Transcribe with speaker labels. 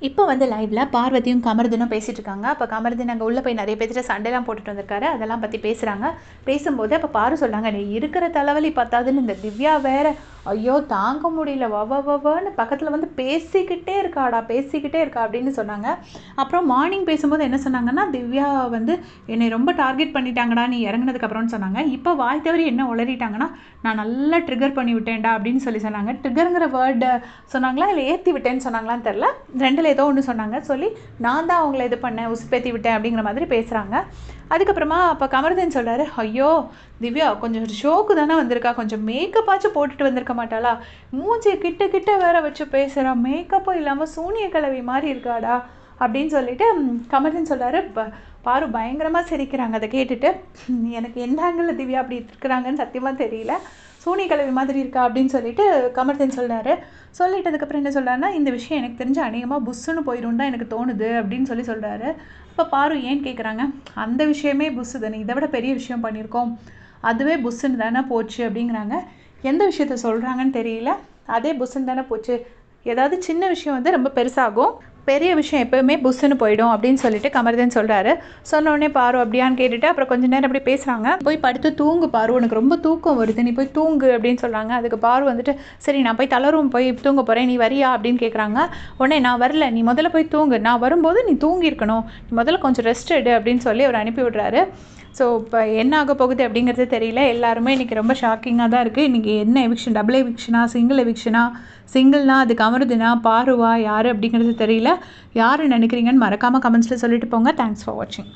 Speaker 1: இப்போ வந்து லைவ்ல பார்வதியும் கமருதனும் பேசிட்டு இருக்காங்க. அப்போ கமருதன் அங்கே உள்ளே போய் நிறைய பேர்கிட்ட சண்டைலாம் போட்டுட்டு வந்திருக்காரு. அதெல்லாம் பற்றி பேசுகிறாங்க. பேசும்போது அப்போ பாரு சொல்கிறாங்க, நீ இருக்கிற தலைவலி பத்தாதுன்னு இந்த திவ்யா வேற, ஐயோ தாங்க முடியல, வவன்னு பக்கத்தில் வந்து பேசிக்கிட்டே இருக்கா அப்படின்னு சொன்னாங்க. அப்புறம் மார்னிங் பேசும்போது என்ன சொன்னாங்கன்னா, திவ்யா வந்து என்னை ரொம்ப டார்கெட் பண்ணிட்டாங்கடா நீ இறங்குனதுக்கப்புறம்னு சொன்னாங்க. இப்போ வாய் தவறி என்ன உளறிட்டாங்கன்னா, நான் நல்லா ட்ரிகர் பண்ணி விட்டேன்டா அப்படின்னு சொன்னாங்க. ட்ரிகருங்கிற வேர்டு சொன்னாங்களா இல்லை ஏற்றி விட்டேன்னு சொன்னாங்களான்னு தெரில, ரெண்டில் ஏதோ ஒன்று சொன்னாங்க. சொல்லி நான் தான் அவங்கள இது பண்ணேன், உசுப்பேற்றி விட்டேன் அப்படிங்கிற மாதிரி பேசுகிறாங்க. அதுக்கப்புறமா அப்போ கமருதன் சொல்கிறாரு, ஐயோ திவ்யா கொஞ்சம் ஷோக்கு தானே வந்திருக்கா, கொஞ்சம் மேக்கப்பாச்சும் போட்டுட்டு வந்திருக்க மாட்டாளா, மூஞ்சியை கிட்ட வேற வச்சு பேசுகிறா, மேக்கப்பும் இல்லாமல் சூனிய கிழவி மாதிரி இருக்காடா அப்படின்னு சொல்லிட்டு கமருதன் சொல்கிறாரு. பாரு பயங்கரமாக சிரிக்கிறாங்க. அதை கேட்டுட்டு எனக்கு எந்த ஆங்கிளில் திவ்யா அப்படி இருக்கிறாங்கன்னு சத்தியமாக தெரியல, சூனிய கிழவி மாதிரி இருக்கா அப்படின்னு சொல்லிட்டு கமருதன் சொல்கிறாரு. சொல்லிட்டதுக்கப்புறம் என்ன சொல்கிறாருன்னா, இந்த விஷயம் எனக்கு தெரிஞ்ச அநேகமாக புஷ்ஷுன்னு போயிடும் தான் எனக்கு தோணுது அப்படின்னு சொல்கிறாரு. இப்போ பாரு ஏன்னு கேட்குறாங்க, அந்த விஷயமே புஷ்ஷு தானே, இதை விட பெரிய விஷயம் பண்ணியிருக்கோம், அதுவே புஷ்ஷுன்னு தானே போச்சு அப்படிங்கிறாங்க. எந்த விஷயத்த சொல்கிறாங்கன்னு தெரியல, அதே புஷ்ஷுன்னு தானே போச்சு, ஏதாவது சின்ன விஷயம் வந்து ரொம்ப பெருசாகும், பெரிய விஷயம் எப்போவுமே புஷ்ஷுன்னு போயிடும் அப்படின்னு சொல்லிட்டு கமருதன் சொல்கிறாரு. சொன்னோடனே பாரு அப்படியான்னு கேட்டுட்டு அப்புறம் கொஞ்சம் நேரம் அப்படி பேசுகிறாங்க. போய் படுத்து தூங்கு பாரு, உனக்கு ரொம்ப தூக்கம் வருது, நீ போய் தூங்கு அப்படின்னு சொல்கிறாங்க. அதுக்கு பாரு வந்துட்டு, சரி நான் போய் தளரும் போய் தூங்க போகிறேன், நீ வரியா அப்படின்னு கேட்குறாங்க. உடனே நான் வரல, நீ முதல்ல போய் தூங்கு, நான் வரும்போது நீ தூங்கியிருக்கணும், நீ முதல்ல கொஞ்சம் ரெஸ்ட் எடு அப்படின்னு சொல்லி அவர் அனுப்பி விடுறாரு. ஸோ இப்போ என்ன ஆக போகுது அப்படிங்கிறது தெரியல. எல்லாருமே இன்றைக்கி ரொம்ப ஷாக்கிங்காக தான் இருக்குது. இன்றைக்கி என்ன எவிக்ஷன், டபுள் எவிக்ஷனா, சிங்கிள் எவிக்ஷனா, சிங்கிள்னா அது கமருதுனா பாருவா யார் அப்படிங்கிறது தெரியல. யார் நினைக்கிறீங்கன்னு மறக்காமல் கமெண்ட்ஸில் சொல்லிட்டு போங்க. தேங்க்ஸ் ஃபார் வாட்சிங்.